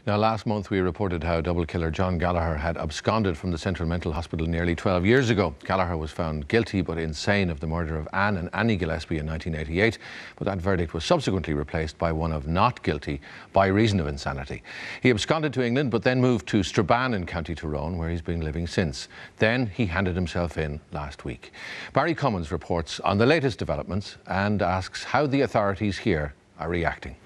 Now, last month we reported how double killer John Gallagher had absconded from the Central Mental Hospital nearly 12 years ago. Gallagher was found guilty but insane of the murder of Anne and Annie Gillespie in 1988, but that verdict was subsequently replaced by one of not guilty by reason of insanity. He absconded to England but then moved to Strabane in County Tyrone, where he's been living since. Then he handed himself in last week. Barry Cummins reports on the latest developments and asks how the authorities here are reacting.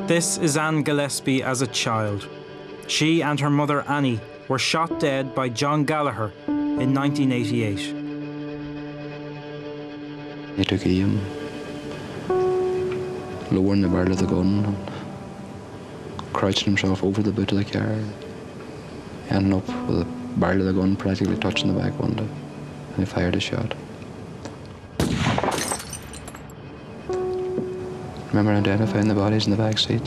This is Anne Gillespie as a child. She and her mother Annie were shot dead by John Gallagher in 1988. He took aim, lowering the barrel of the gun and crouching himself over the boot of the car, ending up with the barrel of the gun practically touching the back window, and he fired a shot. I remember identifying the bodies in the back seat.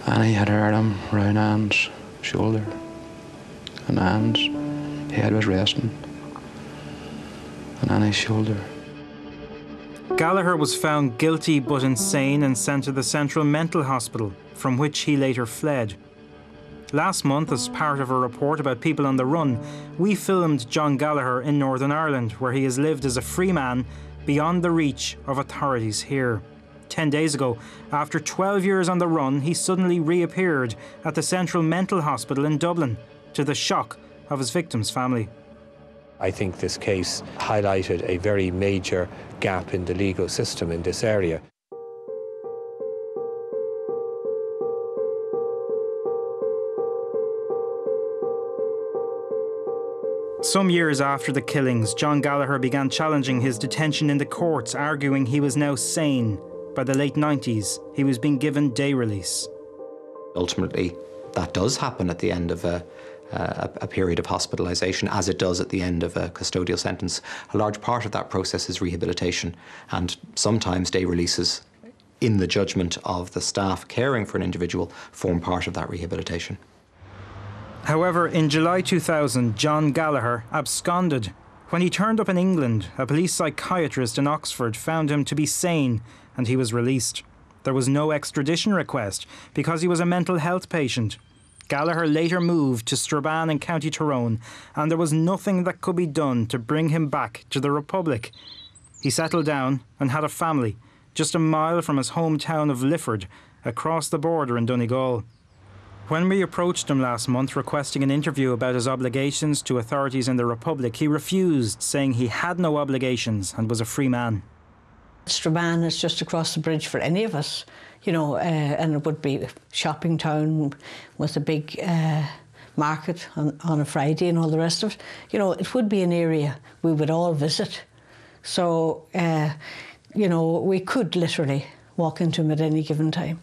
Annie had her arm round Anne's shoulder, and Anne's head was resting on Annie's shoulder. Gallagher was found guilty but insane and sent to the Central Mental Hospital, from which he later fled. Last month, as part of a report about people on the run, we filmed John Gallagher in Northern Ireland, where he has lived as a free man beyond the reach of authorities here. 10 days ago, after 12 years on the run, he suddenly reappeared at the Central Mental Hospital in Dublin, to the shock of his victim's family. I think this case highlighted a very major gap in the legal system in this area. Some years after the killings, John Gallagher began challenging his detention in the courts, arguing he was now sane. By the late 90s, he was being given day release. Ultimately, that does happen at the end of a period of hospitalisation, as it does at the end of a custodial sentence. A large part of that process is rehabilitation, and sometimes day releases, in the judgment of the staff caring for an individual, form part of that rehabilitation. However, in July 2000, John Gallagher absconded. When he turned up in England, a police psychiatrist in Oxford found him to be sane and he was released. There was no extradition request because he was a mental health patient. Gallagher later moved to Strabane in County Tyrone, and there was nothing that could be done to bring him back to the Republic. He settled down and had a family, just a mile from his hometown of Lifford, across the border in Donegal. When we approached him last month requesting an interview about his obligations to authorities in the Republic, he refused, saying he had no obligations and was a free man. Strabane is just across the bridge for any of us, you know, and it would be a shopping town with a big market on a Friday and all the rest of it. You know, it would be an area we would all visit. So, you know, we could literally walk into him at any given time.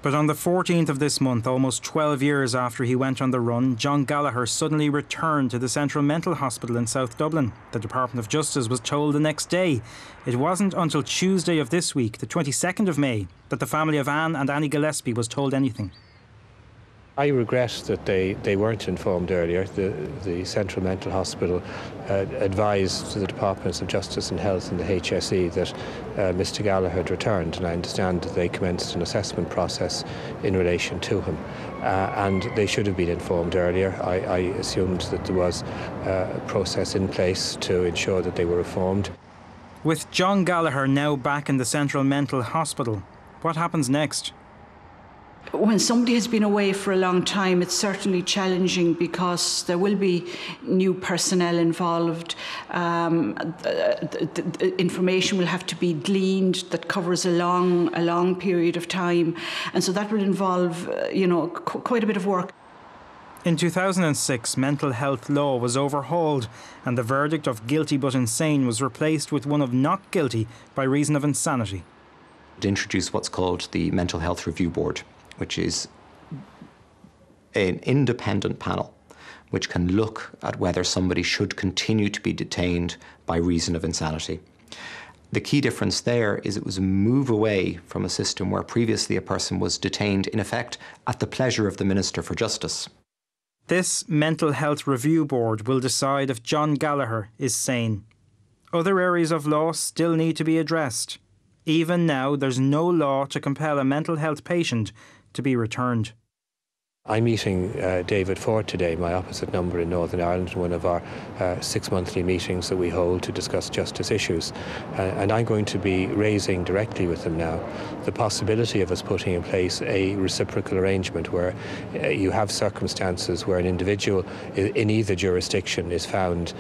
But on the 14th of this month, almost 12 years after he went on the run, John Gallagher suddenly returned to the Central Mental Hospital in South Dublin. The Department of Justice was told the next day. It wasn't until Tuesday of this week, the 22nd of May, that the family of Anne and Annie Gillespie was told anything. I regret that they weren't informed earlier. The Central Mental Hospital advised the Departments of Justice and Health and the HSE that Mr Gallagher had returned, and I understand that they commenced an assessment process in relation to him. And they should have been informed earlier. I assumed that there was a process in place to ensure that they were informed. With John Gallagher now back in the Central Mental Hospital, what happens next? When somebody has been away for a long time, it's certainly challenging because there will be new personnel involved. The information will have to be gleaned that covers a long period of time, and so that will involve, you know, quite a bit of work. In 2006, mental health law was overhauled, and the verdict of guilty but insane was replaced with one of not guilty by reason of insanity. It introduced what's called the Mental Health Review Board, which is an independent panel which can look at whether somebody should continue to be detained by reason of insanity. The key difference there is it was a move away from a system where previously a person was detained, in effect, at the pleasure of the Minister for Justice. This Mental Health Review Board will decide if John Gallagher is sane. Other areas of law still need to be addressed. Even now, there's no law to compel a mental health patient to be returned. I'm meeting David Ford today, my opposite number in Northern Ireland, in one of our 6 monthly meetings that we hold to discuss justice issues. And I'm going to be raising directly with them now the possibility of us putting in place a reciprocal arrangement where you have circumstances where an individual in either jurisdiction is found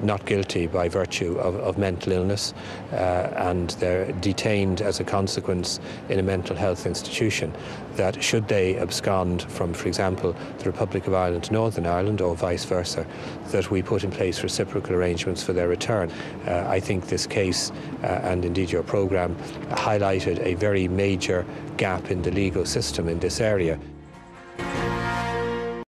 not guilty by virtue of mental illness and they're detained as a consequence in a mental health institution, that should they abscond from, for example, the Republic of Ireland to Northern Ireland or vice versa, that we put in place reciprocal arrangements for their return. I think this case, and indeed your programme, highlighted a very major gap in the legal system in this area.